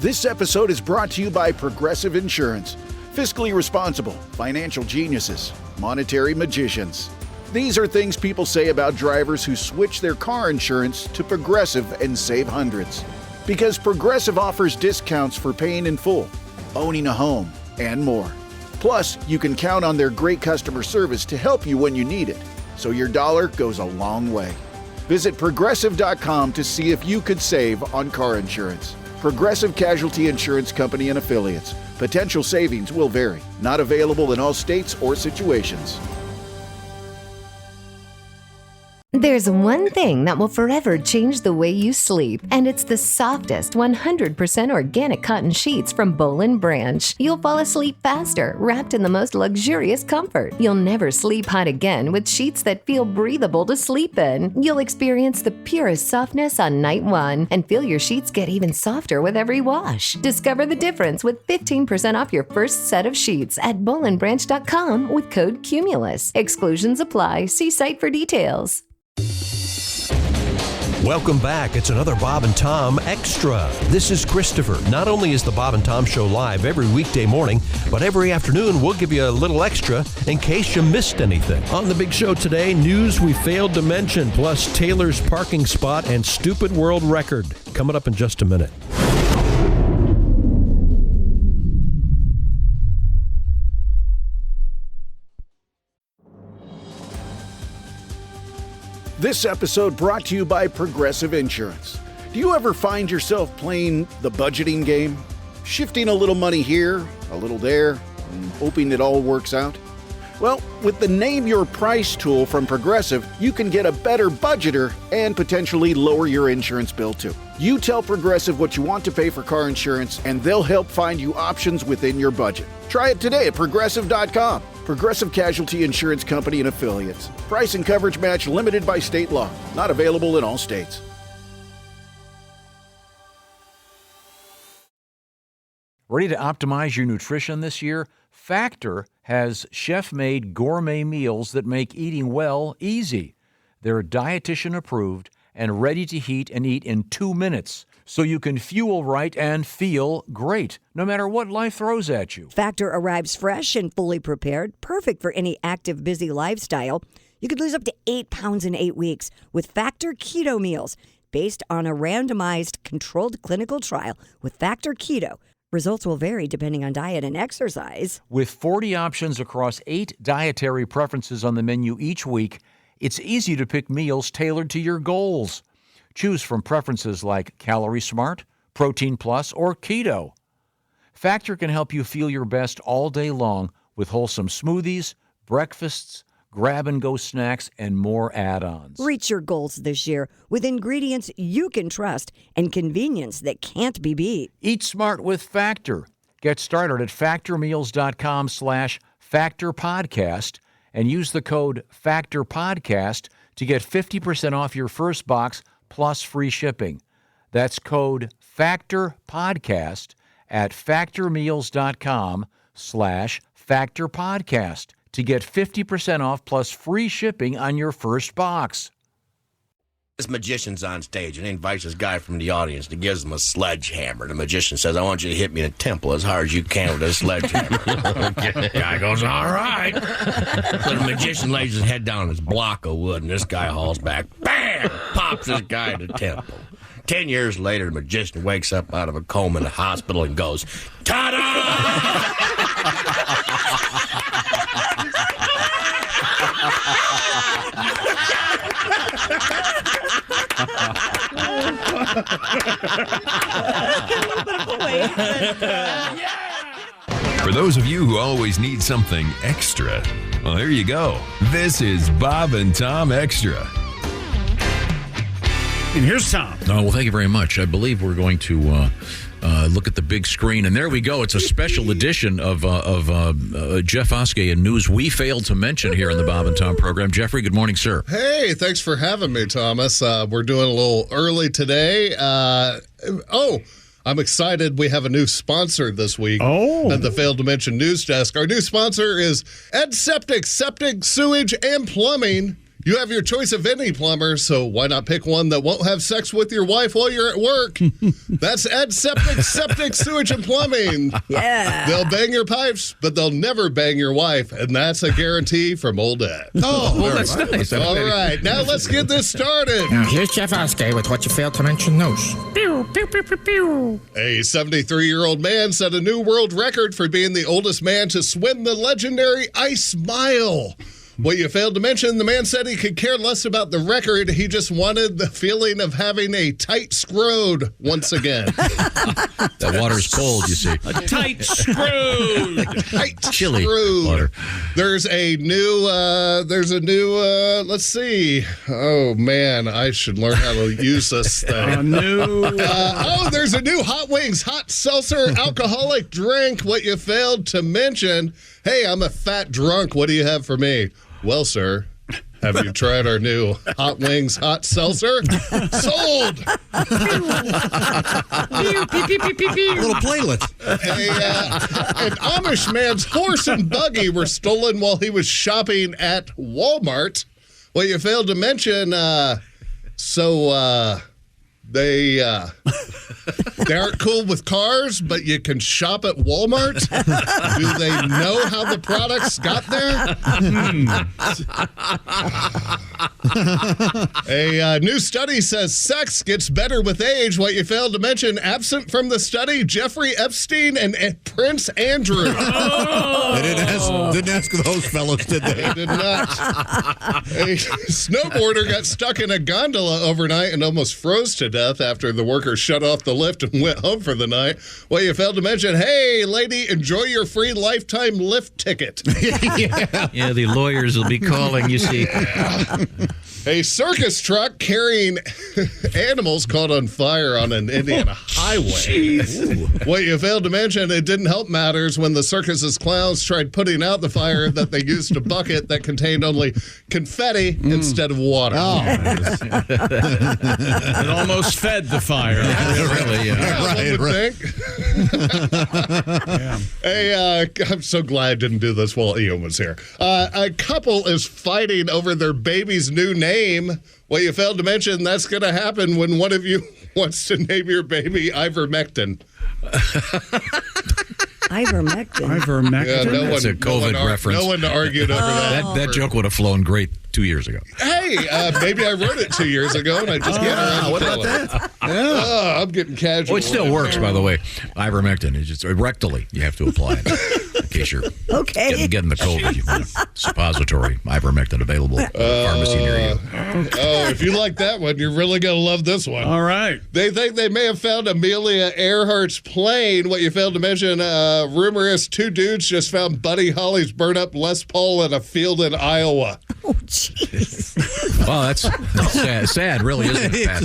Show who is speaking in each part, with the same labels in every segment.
Speaker 1: This episode is brought to you by Progressive Insurance. Fiscally responsible, financial geniuses, monetary magicians. These are things people say about drivers who switch their car insurance to Progressive and save hundreds. Because Progressive offers discounts for paying in full, owning a home, and more. Plus, you can count on their great customer service to help you when you need it, so your dollar goes a long way. Visit Progressive.com to see if you could save on car insurance. Progressive Casualty Insurance Company and Affiliates. Potential savings will vary. Not available in all states or situations.
Speaker 2: There's one thing that will forever change the way you sleep, and it's the softest 100% organic cotton sheets from Boll & Branch. You'll fall asleep faster, wrapped in the most luxurious comfort. You'll never sleep hot again with sheets that feel breathable to sleep in. You'll experience the purest softness on night one and feel your sheets get even softer with every wash. Discover the difference with 15% off your first set of sheets at bollandbranch.com with code CUMULUS. Exclusions apply. See site for details.
Speaker 3: Welcome back. It's another Bob and Tom Extra. This is Christopher. Not only is the Bob and Tom Show live every weekday morning, but every afternoon we'll give you a little extra in case you missed anything. On the big show today, news we failed to mention, plus Taylor's parking spot and stupid world record. Coming up in just a minute.
Speaker 1: This episode brought to you by Progressive Insurance. Do you ever find yourself playing the budgeting game? Shifting a little money here, a little there, and hoping it all works out? Well, with the Name Your Price tool from Progressive, you can get a better budgeter and potentially lower your insurance bill too. You tell Progressive what you want to pay for car insurance, and they'll help find you options within your budget. Try it today at Progressive.com. Progressive Casualty Insurance Company and Affiliates. Price and coverage match limited by state law. Not available in all states.
Speaker 4: Ready to optimize your nutrition this year? Factor has chef-made gourmet meals that make eating well easy. They're dietitian approved and ready to heat and eat in 2 minutes, so you can fuel right and feel great, no matter what life throws at you.
Speaker 5: Factor arrives fresh and fully prepared, perfect for any active, busy lifestyle. You could lose up to 8 pounds in 8 weeks with Factor Keto Meals, based on a randomized, controlled clinical trial with Factor Keto. Results will vary depending on diet and exercise.
Speaker 4: With 40 options across 8 dietary preferences on the menu each week, it's easy to pick meals tailored to your goals. Choose from preferences like Calorie Smart, Protein Plus, or Keto. Factor can help you feel your best all day long with wholesome smoothies, breakfasts, grab-and-go snacks, and more add-ons.
Speaker 5: Reach your goals this year with ingredients you can trust and convenience that can't be beat.
Speaker 4: Eat smart with Factor. Get started at factormeals.com/factorpodcast and use the code FACTORPODCAST to get 50% off your first box plus free shipping. That's code FACTORPODCAST at factormeals.com/factorpodcast to get 50% off plus free shipping on your first box.
Speaker 6: This magician's on stage and he invites this guy from the audience to give him a sledgehammer. The magician says, I want you to hit me in the temple as hard as you can with this sledgehammer. The guy goes, all right. So the magician lays his head down on his block of wood, and this guy hauls back. Bam! Pops this guy in the temple. 10 years later, the magician wakes up out of a coma in the hospital and goes, ta-da!
Speaker 7: For those of you who always need something extra, well, here you go. This is Bob and Tom Extra.
Speaker 8: And here's Tom.
Speaker 9: Oh, well, thank you very much. I believe we're going to look at the big screen. And there we go. It's a special edition of Jeff Oskay and news we failed to mention here on the Bob and Tom program. Jeffrey, good morning, sir.
Speaker 10: Hey, thanks for having me, Thomas. We're doing a little early today. I'm excited. We have a new sponsor this week at the Failed to Mention News Desk. Our new sponsor is Ed Septic, Sewage, and Plumbing. You have your choice of any plumber, so why not pick one that won't have sex with your wife while you're at work? That's Ed Septic Sewage and Plumbing.
Speaker 5: Yeah.
Speaker 10: They'll bang your pipes, but they'll never bang your wife, and that's a guarantee from old Ed.
Speaker 9: Oh, well, that's nice.
Speaker 10: All right, now let's get this started.
Speaker 8: Now, here's Jeff Oskay with what you failed to mention news. Pew, pew, pew, pew, pew.
Speaker 10: A 73-year-old man set a new world record for being the oldest man to swim the legendary Ice Mile. What you failed to mention, the man said he could care less about the record. He just wanted the feeling of having a tight scrode once again.
Speaker 9: That water's cold, you see.
Speaker 11: A tight screw.
Speaker 10: Tight
Speaker 9: Chilly
Speaker 10: screwed.
Speaker 9: water.
Speaker 10: There's a new, let's see. Oh, man, I should learn how to use this thing. There's a new Hot Wings Hot Seltzer alcoholic drink. What you failed to mention, hey, I'm a fat drunk. What do you have for me? Well, sir, have you tried our new Hot Wings Hot Seltzer? Sold!
Speaker 11: A little playlet.
Speaker 10: An Amish man's horse and buggy were stolen while he was shopping at Walmart. Well, you failed to mention, they aren't cool with cars, but you can shop at Walmart. Do they know how the products got there? A new study says sex gets better with age. What you failed to mention, absent from the study, Jeffrey Epstein and Prince Andrew.
Speaker 11: They didn't ask those fellows, did they?
Speaker 10: They did not. A snowboarder got stuck in a gondola overnight and almost froze to death after the workers shut off the lift and went home for the night. Well, you failed to mention, hey, lady, enjoy your free lifetime lift ticket.
Speaker 9: Yeah, the lawyers will be calling, you see.
Speaker 10: A circus truck carrying animals caught on fire on an Indiana highway. What you failed to mention, it didn't help matters when the circus's clowns tried putting out the fire that they used a bucket that contained only confetti instead of water.
Speaker 11: Oh.
Speaker 12: It almost fed the fire.
Speaker 9: Really, yeah.
Speaker 10: Think. I'm so glad I didn't do this while Ian was here. A couple is fighting over their baby's new name. Well, you failed to mention that's going to happen when one of you wants to name your baby Ivermectin.
Speaker 5: Ivermectin.
Speaker 10: Yeah,
Speaker 9: That's a COVID reference.
Speaker 10: No one argued over that.
Speaker 9: That joke would have flown great 2 years ago.
Speaker 10: Hey, maybe I wrote it 2 years ago and I just can't around
Speaker 11: what
Speaker 10: to
Speaker 11: about
Speaker 10: tell it.
Speaker 11: that?
Speaker 10: Oh, I'm getting casual.
Speaker 9: Oh, it still works, by the way. Ivermectin is just rectally. You have to apply it in case you're getting the COVID. You want a suppository ivermectin available at the pharmacy near you.
Speaker 10: Oh, if you like that one, you're really going to love this one.
Speaker 12: All right.
Speaker 10: They think they may have found Amelia Earhart's plane. What you failed to mention, rumor is two dudes just found Buddy Holly's burnt up Les Paul in a field in Iowa.
Speaker 5: Oh, jeez.
Speaker 9: Well, that's sad, really, isn't it, Pat?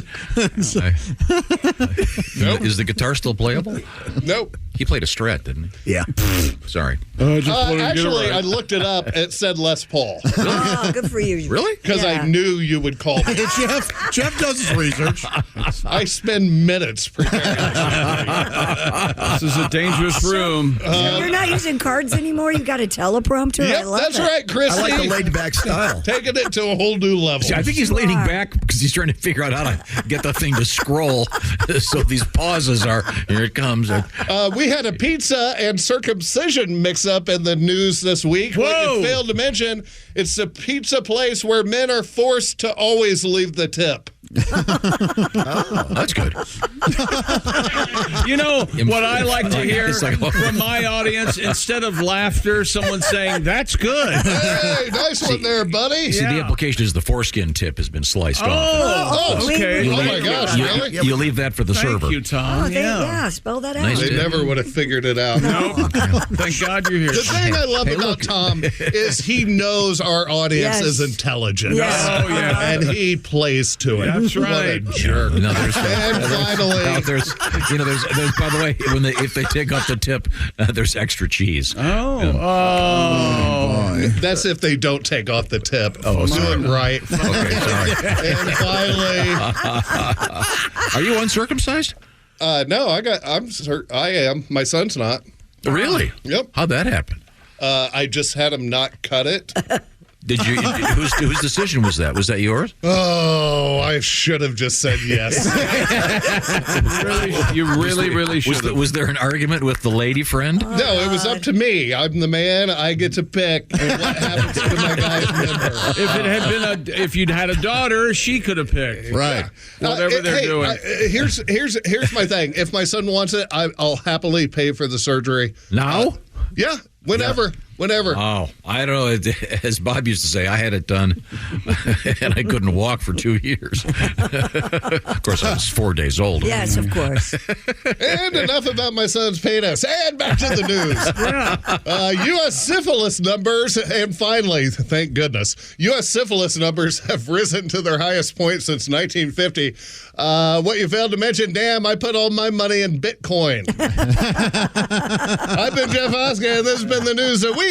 Speaker 10: Nope.
Speaker 9: Is the guitar still playable?
Speaker 10: Nope.
Speaker 9: He played a Strat, didn't he?
Speaker 11: Yeah.
Speaker 9: Sorry.
Speaker 10: Actually, I looked it up. It said Les Paul.
Speaker 5: Oh, good for you.
Speaker 9: Really?
Speaker 10: Because I knew you would call me.
Speaker 11: Jeff does his research.
Speaker 10: I spend minutes preparing.
Speaker 12: This is a dangerous room.
Speaker 5: You're not using cards anymore? You got a teleprompter?
Speaker 10: Yep,
Speaker 5: I love
Speaker 10: that's
Speaker 5: it.
Speaker 10: right, Christy.
Speaker 11: I like the laid-back style.
Speaker 10: Taking it to a whole new level.
Speaker 9: See, I think he's leaning back because he's trying to figure out how to get the thing to scroll. So these pauses are, here it comes.
Speaker 10: We had a pizza and circumcision mix-up in the news this week.
Speaker 12: Whoa.
Speaker 10: What you failed to mention, it's a pizza place where men are forced to always leave the tip.
Speaker 9: Oh, that's good.
Speaker 12: You know what I like to hear
Speaker 9: It's like-
Speaker 12: from my audience? Instead of laughter, someone saying, that's good.
Speaker 10: Hey, nice one there, buddy.
Speaker 9: See, the implication is the foreskin tip has been sliced off.
Speaker 12: Oh, okay.
Speaker 10: Oh, my gosh, really?
Speaker 9: You leave that for the server.
Speaker 12: Thank you, Tom.
Speaker 5: Spell that out.
Speaker 9: Nice.
Speaker 10: They never would have figured it out.
Speaker 12: Thank God you're here.
Speaker 10: The thing I love about Tom is he knows our audience
Speaker 5: Yes.
Speaker 10: is intelligent.
Speaker 5: Yes.
Speaker 12: Oh, yeah.
Speaker 10: And he plays to it.
Speaker 12: That's
Speaker 10: What a
Speaker 12: right.
Speaker 10: jerk.
Speaker 9: No, there's
Speaker 10: And finally,
Speaker 9: there's by the way, if they take off the tip, there's extra cheese.
Speaker 10: that's if they don't take off the tip.
Speaker 9: Oh,
Speaker 10: doing right.
Speaker 9: Okay, sorry.
Speaker 10: And finally,
Speaker 9: Are you uncircumcised?
Speaker 10: no, I am. My son's not.
Speaker 9: Really?
Speaker 10: Yep.
Speaker 9: How'd that happen?
Speaker 10: I just had him not cut it.
Speaker 9: Did you? Whose decision was that? Was that yours?
Speaker 10: Oh, I should have just said yes.
Speaker 12: You really should have.
Speaker 9: Was there an argument with the lady friend?
Speaker 10: No, it was up to me. I'm the man. I get to pick what happens to my guy's member.
Speaker 12: If you'd had a daughter, she could have picked.
Speaker 11: Right.
Speaker 12: Whatever they're doing.
Speaker 10: Here's my thing. If my son wants it, I'll happily pay for the surgery.
Speaker 9: Now?
Speaker 10: Yeah, whenever.
Speaker 9: Oh, I don't know. As Bob used to say, I had it done, and I couldn't walk for 2 years. Of course, I was 4 days old.
Speaker 5: Yes, of course.
Speaker 10: And enough about my son's penis. And back to the news. U.S. syphilis numbers, and finally, thank goodness, U.S. syphilis numbers have risen to their highest point since 1950. What you failed to mention, damn, I put all my money in Bitcoin. I've been Jeff Oskay, and this has been the news that we...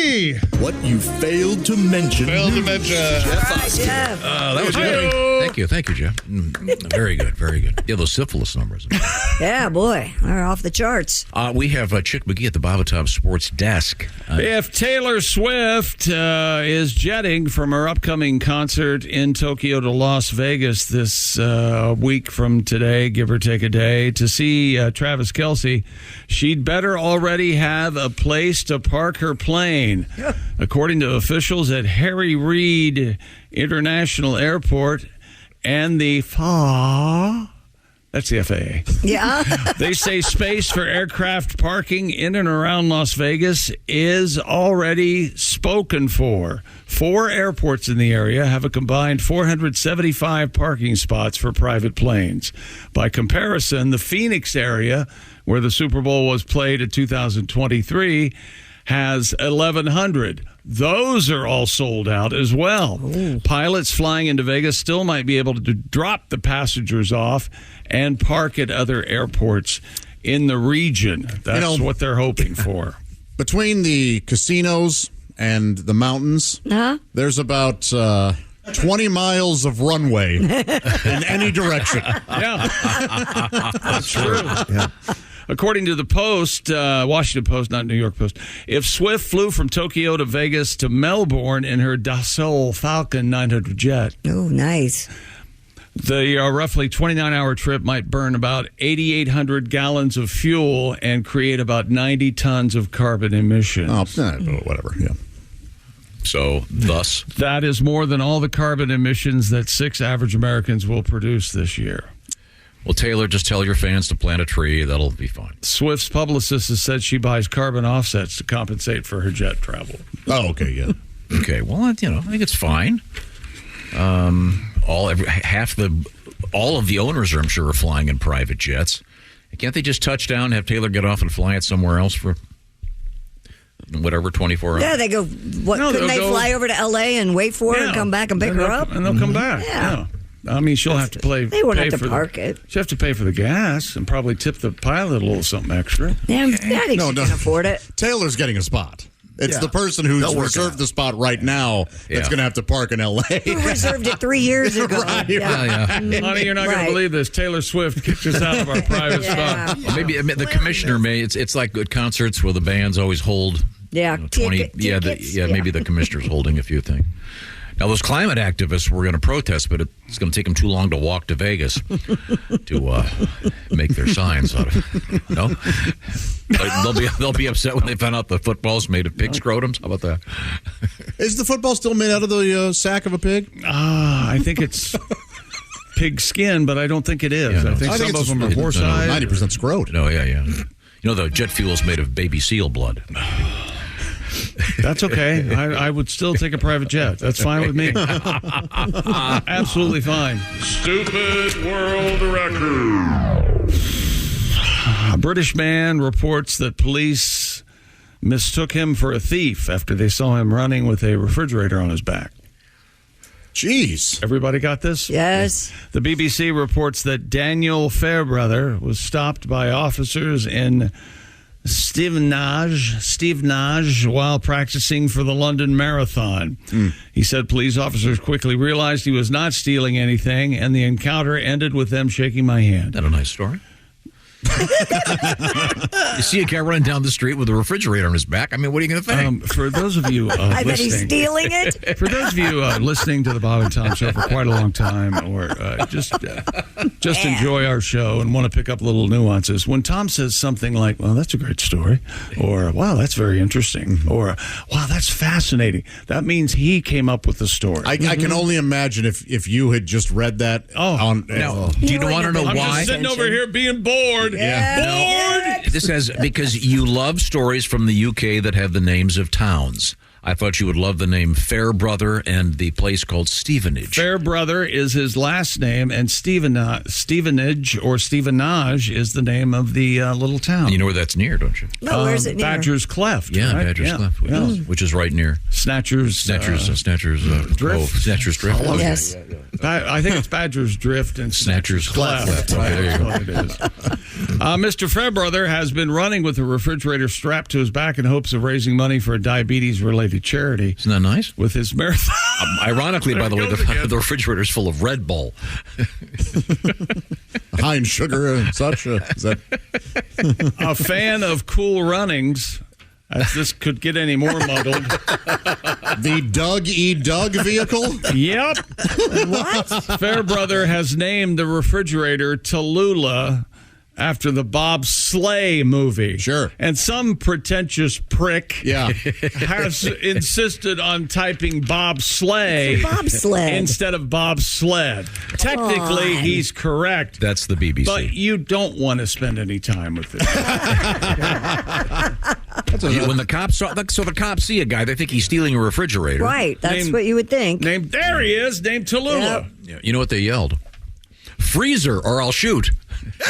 Speaker 11: What you failed to mention.
Speaker 10: Jeff
Speaker 5: Oskay.
Speaker 9: That was good. Thank you, Jeff. Very good. Yeah, those syphilis numbers.
Speaker 5: Yeah, boy, they're off the charts.
Speaker 9: We have Chick McGee at the Bob and Tom Sports Desk.
Speaker 12: If Taylor Swift is jetting from her upcoming concert in Tokyo to Las Vegas this week from today, give or take a day, to see Travis Kelce, she'd better already have a place to park her plane. According to officials at Harry Reid International Airport and the FAA, that's the FAA.
Speaker 5: Yeah.
Speaker 12: They say space for aircraft parking in and around Las Vegas is already spoken for. 4 airports in the area have a combined 475 parking spots for private planes. By comparison, the Phoenix area, where the Super Bowl was played in 2023, has 1,100. Those are all sold out as well. Ooh. Pilots flying into Vegas still might be able to drop the passengers off and park at other airports in the region. That's what they're hoping for.
Speaker 11: Between the casinos and the mountains, there's about 20 miles of runway in any direction.
Speaker 12: Yeah. That's true. Yeah. According to the Post, Washington Post, not New York Post, if Swift flew from Tokyo to Vegas to Melbourne in her Dassault Falcon 900 jet.
Speaker 5: Oh, nice.
Speaker 12: The roughly 29-hour trip might burn about 8,800 gallons of fuel and create about 90 tons of carbon emissions.
Speaker 11: Oh, whatever, yeah.
Speaker 9: So, thus?
Speaker 12: That is more than all the carbon emissions that 6 average Americans will produce this year.
Speaker 9: Well, Taylor, just tell your fans to plant a tree. That'll be fine.
Speaker 12: Swift's publicist has said she buys carbon offsets to compensate for her jet travel.
Speaker 11: Oh, okay, yeah.
Speaker 9: Okay, well, I think it's fine. All of the owners are, I'm sure, are flying in private jets. Can't they just touch down, have Taylor get off and fly it somewhere else for whatever, 24 hours?
Speaker 5: Yeah, they go. Couldn't they fly over to L.A. and wait for her and come back and pick her up?
Speaker 12: And they'll come back.
Speaker 5: Yeah.
Speaker 12: I mean, she'll have to play.
Speaker 5: They won't have to park it.
Speaker 12: She'll have to pay for the gas and probably tip the pilot a little something extra.
Speaker 5: Yeah, I think she can afford it.
Speaker 11: Taylor's getting a spot. It's the person who's reserved the spot right now that's going to have to park in L.A.
Speaker 5: Who reserved it 3 years ago.
Speaker 11: Right.
Speaker 12: Yeah. Honey, you're not going to believe this. Taylor Swift kicked us out of our private spot.
Speaker 9: Well, maybe the commissioner may. It's like good concerts where the bands always hold 20.
Speaker 5: Tickets.
Speaker 9: Maybe the commissioner's holding a few things. Now, those climate activists were going to protest, but it's going to take them too long to walk to Vegas to make their signs out of it. No? They'll be upset when they find out the football's made of pig scrotums. How about that?
Speaker 11: Is the football still made out of the sack of a pig?
Speaker 12: I think it's pig skin, but I don't think it is.
Speaker 9: Yeah,
Speaker 12: I think some of them are horsehide.
Speaker 11: 90% scrot.
Speaker 9: No, yeah. You know, the jet fuel is made of baby seal blood.
Speaker 12: That's okay. I would still take a private jet. That's fine with me. Absolutely fine.
Speaker 13: Stupid world record.
Speaker 12: A British man reports that police mistook him for a thief after they saw him running with a refrigerator on his back.
Speaker 11: Jeez.
Speaker 12: Everybody got this?
Speaker 5: Yes.
Speaker 12: The BBC reports that Daniel Fairbrother was stopped by officers in Stevenage while practicing for the London Marathon. He said police officers quickly realized he was not stealing anything, and the encounter ended with them shaking my hand.
Speaker 9: That a nice story? You see a guy running down the street with a refrigerator on his back. I mean, what are you going to think?
Speaker 12: For those of you
Speaker 5: I bet he's
Speaker 12: listening,
Speaker 5: stealing it.
Speaker 12: for those of you listening to the Bob and Tom Show for quite a long time, or just enjoy our show and want to pick up little nuances, when Tom says something like, "Well, that's a great story," or "Wow, that's very interesting," or "Wow, that's fascinating," that means he came up with the story.
Speaker 11: I can only imagine if you had just read that.
Speaker 9: Now, do you want to know
Speaker 12: I'm
Speaker 9: why?
Speaker 12: just sitting over here being bored. Bored.
Speaker 9: This has because you love stories from the UK that have the names of towns. I thought you would love the name Fairbrother and the place called Stevenage.
Speaker 12: Fairbrother is his last name, and Stevenage or Stevenage is the name of the little town.
Speaker 9: And you know where that's near, don't you?
Speaker 5: No, where's it near?
Speaker 12: Badger's Cleft.
Speaker 9: Yeah,
Speaker 12: right?
Speaker 9: Badger's Cleft, which is right near
Speaker 12: Snatcher's
Speaker 9: Drift.
Speaker 12: Drift.
Speaker 9: Snatcher's Drift.
Speaker 5: Yes.
Speaker 12: I think it's Badger's Drift and
Speaker 9: Snatcher's Cleft.
Speaker 12: Right,
Speaker 9: There you go.
Speaker 12: that's what it is. Mr. Fairbrother has been running with a refrigerator strapped to his back in hopes of raising money for a diabetes-related charity.
Speaker 9: Isn't that nice?
Speaker 12: With his marathon.
Speaker 9: Ironically, by the way, the refrigerator's full of Red Bull.
Speaker 11: High in sugar and such. Is that
Speaker 12: A fan of Cool Runnings, as this could get any more muddled.
Speaker 11: the Doug E. Doug vehicle?
Speaker 12: Yep.
Speaker 5: What?
Speaker 12: Fairbrother has named the refrigerator Tallulah after the Bob Slay movie.
Speaker 11: Sure.
Speaker 12: And some pretentious prick
Speaker 11: Yeah.
Speaker 12: has insisted on typing Bob Slay
Speaker 5: Bobsled.
Speaker 12: instead of Bob Sled. Technically,
Speaker 5: on.
Speaker 12: he's correct.
Speaker 9: That's the BBC.
Speaker 12: But you don't want to spend any time with it.
Speaker 9: When the cops saw, so the cops see a guy, they think he's stealing a refrigerator.
Speaker 5: Right. That's
Speaker 12: Name-
Speaker 5: what you would think.
Speaker 12: There he is, named Tallulah.
Speaker 5: Yep.
Speaker 9: Yeah, you know what they yelled? Freezer, or I'll shoot.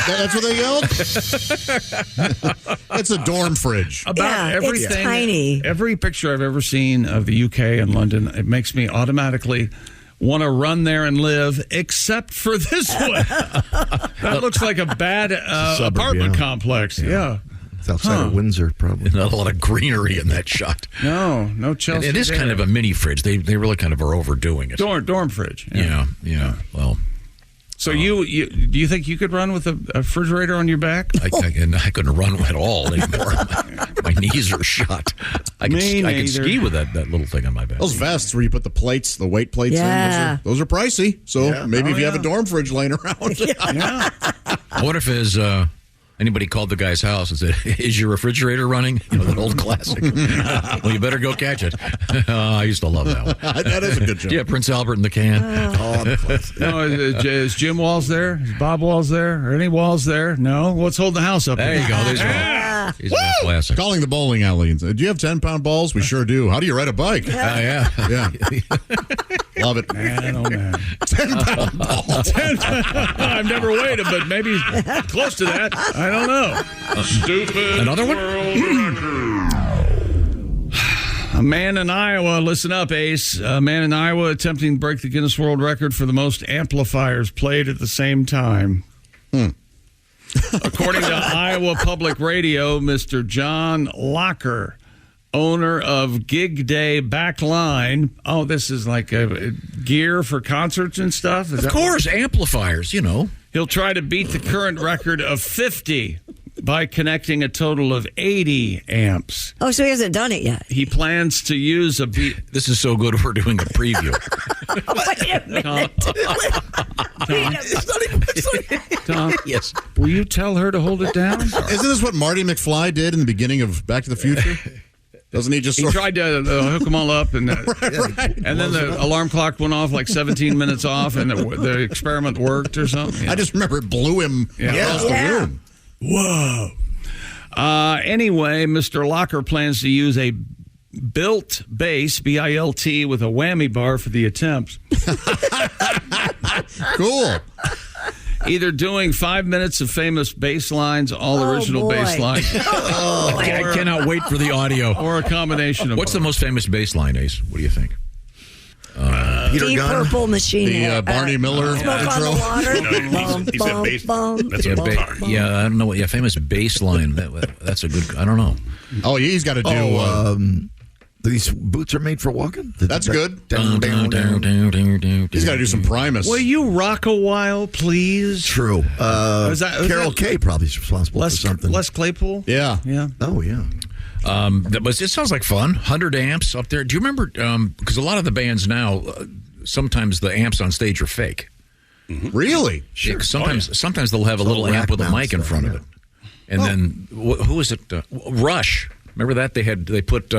Speaker 11: That's what they yelled? It's a dorm fridge.
Speaker 12: About everything.
Speaker 5: It's tiny.
Speaker 12: Every picture I've ever seen of the UK and London, it makes me automatically want to run there and live, except for this one. That looks like a bad
Speaker 14: suburb,
Speaker 12: apartment
Speaker 14: yeah.
Speaker 12: complex. Yeah.
Speaker 14: It's outside of Windsor, probably.
Speaker 9: Not a lot of greenery in that shot.
Speaker 12: No Chelsea.
Speaker 9: It is kind of a mini fridge. They really kind of are overdoing it.
Speaker 12: dorm fridge.
Speaker 9: Yeah. Well,
Speaker 12: So you do you think you could run with a refrigerator on your back?
Speaker 9: I couldn't run at all anymore. My knees are shot. I can ski with that little thing on my back.
Speaker 11: Those vests where you put the weight plates
Speaker 5: Yeah.
Speaker 11: in, those are pricey. So maybe if you have a dorm fridge laying around.
Speaker 12: Yeah.
Speaker 9: I wonder if anybody called the guy's house and said, "Is your refrigerator running?" You know, that old classic. Well, you better go catch it. I used to love that one.
Speaker 11: That is a good joke.
Speaker 9: Yeah, Prince Albert in the can.
Speaker 12: No, is Jim Walls there? Is Bob Walls there? Are any Walls there? No? What's holding the house up?
Speaker 9: There you go. There's one. He's a classic.
Speaker 11: Calling the bowling alley and say, "Do you have 10-pound balls?" We sure do. How do you ride a bike?
Speaker 9: Yeah.
Speaker 11: Love it.
Speaker 12: Man, oh man.
Speaker 11: 10-pound balls.
Speaker 12: I've never weighed it, but maybe close to that. I don't know.
Speaker 13: Stupid
Speaker 9: Another one?
Speaker 13: world record.
Speaker 12: A man in Iowa, listen up, Ace. A man in Iowa attempting to break the Guinness World Record for the most amplifiers played at the same time. According to Iowa Public Radio, Mr. John Locker, owner of Gig Day Backline. Oh, this is like a gear for concerts and stuff?
Speaker 9: Of course, amplifiers, you know.
Speaker 12: He'll try to beat the current record of 50 by connecting a total of 80 amps.
Speaker 5: Oh, so he hasn't done it yet.
Speaker 12: He plans to use a
Speaker 9: This is so good we're doing a preview.
Speaker 5: Wait a minute.
Speaker 12: Tom,
Speaker 9: Yes.
Speaker 12: will you tell her to hold it down?
Speaker 11: Isn't this what Marty McFly did in the beginning of Back to the Future? Doesn't he just
Speaker 12: He tried to hook them all up, and and then the alarm clock went off like 17 minutes off, and the experiment worked or something. Yeah.
Speaker 11: I just remember it blew him across the room.
Speaker 12: Whoa. Anyway, Mr. Locker plans to use a built bass, BILT, with a whammy bar for the attempt.
Speaker 11: Cool.
Speaker 12: Either doing 5 minutes of famous bass lines, all original
Speaker 5: boy.
Speaker 12: bass lines,
Speaker 9: I cannot wait for the audio.
Speaker 12: or a combination of
Speaker 9: What's the
Speaker 12: both.
Speaker 9: most famous bass line, Ace? What do you think?
Speaker 14: Peter
Speaker 5: Deep
Speaker 14: Gunn.
Speaker 5: Purple Machine
Speaker 11: The
Speaker 5: Head.
Speaker 11: Barney Miller
Speaker 5: Smoke
Speaker 11: intro.
Speaker 5: on the water.
Speaker 13: No, he said bass. That's
Speaker 9: Yeah,
Speaker 13: a guitar.
Speaker 9: I don't know what. Yeah, famous bass line. That's a good. I don't know.
Speaker 11: Oh, he's got to do
Speaker 14: These boots are made for walking?
Speaker 11: That's good. He's got to do some Primus.
Speaker 12: Will you rock a while, please?
Speaker 14: True. Carol Kay probably is responsible for something.
Speaker 12: Les Claypool?
Speaker 11: Yeah.
Speaker 14: Oh, yeah.
Speaker 9: It sounds like fun. 100 amps up there. Do you remember? Because a lot of the bands now, sometimes the amps on stage are fake.
Speaker 11: Mm-hmm. Really?
Speaker 9: Sure. Yeah, sometimes they'll have a little amp with a mic in front of it. And then who was it? Rush. Remember that they put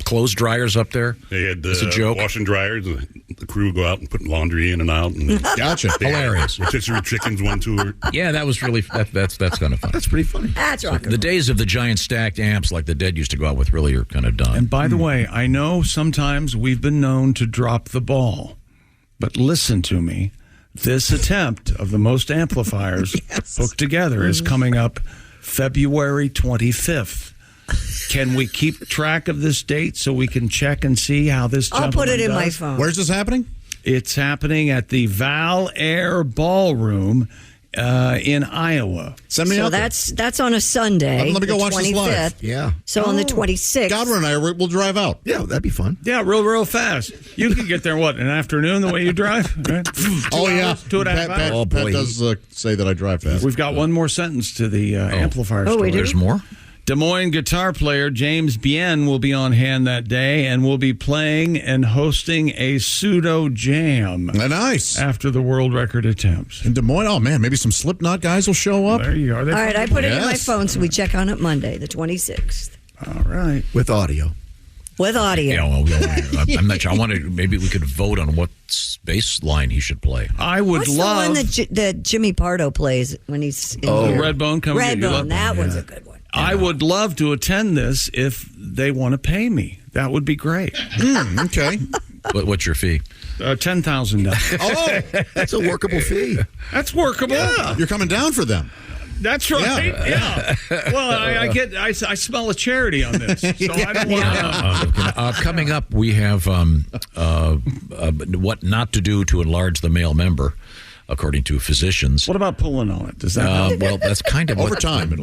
Speaker 9: clothes dryers up there.
Speaker 13: They had
Speaker 9: it's a joke.
Speaker 13: Wash and dryers. The crew would go out and put laundry in and out. And
Speaker 11: gotcha.
Speaker 9: Hilarious.
Speaker 13: Rotisserie chickens, 1 tour.
Speaker 9: Yeah, that was really that's kind of fun.
Speaker 14: That's pretty funny.
Speaker 5: That's rock.
Speaker 9: The days of the giant stacked amps like the Dead used to go out with really are kind of done.
Speaker 12: And by the way, I know sometimes we've been known to drop the ball, but listen to me. This attempt of the most amplifiers hooked together is coming up February 25th. Can we keep track of this date so we can check and see how this
Speaker 5: I'll put it in
Speaker 12: does?
Speaker 5: my phone.
Speaker 11: Where's this happening?
Speaker 12: It's happening at the Val Air Ballroom in Iowa.
Speaker 11: Send me out there.
Speaker 5: That's on a Sunday.
Speaker 11: Let me go watch this live.
Speaker 14: Yeah.
Speaker 5: So on the 26th.
Speaker 11: Godwin and I will drive out.
Speaker 14: Yeah, that'd be fun.
Speaker 12: Yeah, real fast. You can get there, in an afternoon the way you drive? Right? 2 hours, 2.5 hours.
Speaker 11: Pat does say that I drive fast.
Speaker 12: We've got one more sentence to the amplifier story.
Speaker 9: There's more?
Speaker 12: Des Moines guitar player James Bien will be on hand that day and will be playing and hosting a pseudo jam.
Speaker 11: Nice.
Speaker 12: After the world record attempts.
Speaker 11: In Des Moines, oh man, maybe some Slipknot guys will show up.
Speaker 12: There you are.
Speaker 5: All right, I put it in my phone so we check on it Monday, the 26th.
Speaker 12: All right.
Speaker 14: With audio.
Speaker 5: With audio.
Speaker 9: Yeah, I'm not sure. I wanted maybe we could vote on what bass line he should play.
Speaker 12: I would
Speaker 5: What's
Speaker 12: love
Speaker 5: the one that Jimmy Pardo plays when he's in here?
Speaker 12: Redbone.
Speaker 5: Redbone. That one's a good one.
Speaker 12: I would love to attend this if they want to pay me. That would be great.
Speaker 11: Okay.
Speaker 9: What's your fee?
Speaker 12: $10,000.
Speaker 14: Oh, that's a workable fee.
Speaker 12: That's workable.
Speaker 11: Yeah. You're coming down for them.
Speaker 12: That's right. Yeah. Well, I smell a charity on this, so I don't want to.
Speaker 9: Coming up, we have what not to do to enlarge the male member, according to physicians.
Speaker 12: What about pulling on it? Does that help?
Speaker 9: Well, that's kind of
Speaker 11: over time.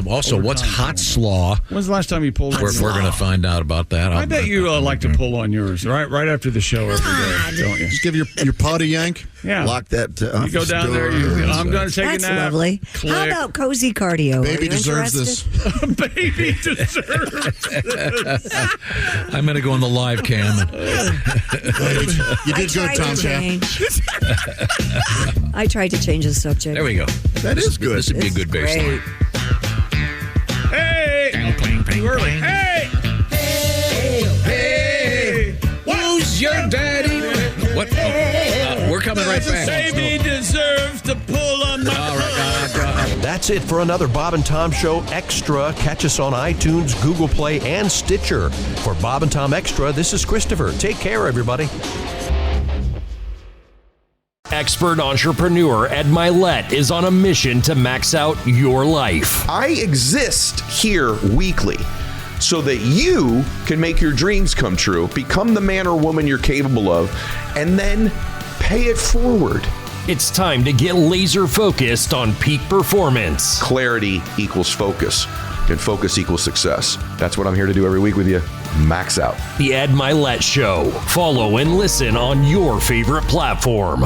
Speaker 9: Also, what's hot slaw?
Speaker 12: When's the last time you pulled on
Speaker 9: We're going to find out about that.
Speaker 12: I bet you like to pull on yours right after the show every day, don't you?
Speaker 11: Just give your pot a yank.
Speaker 12: Yeah.
Speaker 14: Lock that
Speaker 12: you go down there. I'm going to take
Speaker 5: That's
Speaker 12: a nap.
Speaker 5: lovely.
Speaker 12: Click.
Speaker 5: How about cozy cardio?
Speaker 11: Baby deserves this.
Speaker 12: Baby deserves this.
Speaker 9: I'm going to go on the live cam.
Speaker 11: You did good, Tomcat.
Speaker 5: I tried to change the subject.
Speaker 9: There we go.
Speaker 14: That is good.
Speaker 9: This would be a good bass line.
Speaker 12: Hey! Too early. Hey!
Speaker 9: Hey! Who's your daddy? What? We're coming right back.
Speaker 12: Baby deserves to pull on my.
Speaker 9: All right.
Speaker 3: That's it for another Bob and Tom Show Extra. Catch us on iTunes, Google Play, and Stitcher. For Bob and Tom Extra, this is Christopher. Take care, everybody.
Speaker 15: Expert entrepreneur Ed Milet is on a mission to max out your life.
Speaker 16: I exist here weekly so that you can make your dreams come true, become the man or woman you're capable of, and then pay it forward.
Speaker 15: It's time to get laser focused on peak performance.
Speaker 16: Clarity equals focus, and focus equals success. That's what I'm here to do every week with you. Max out.
Speaker 15: The Ed Milet Show. Follow and listen on your favorite platform.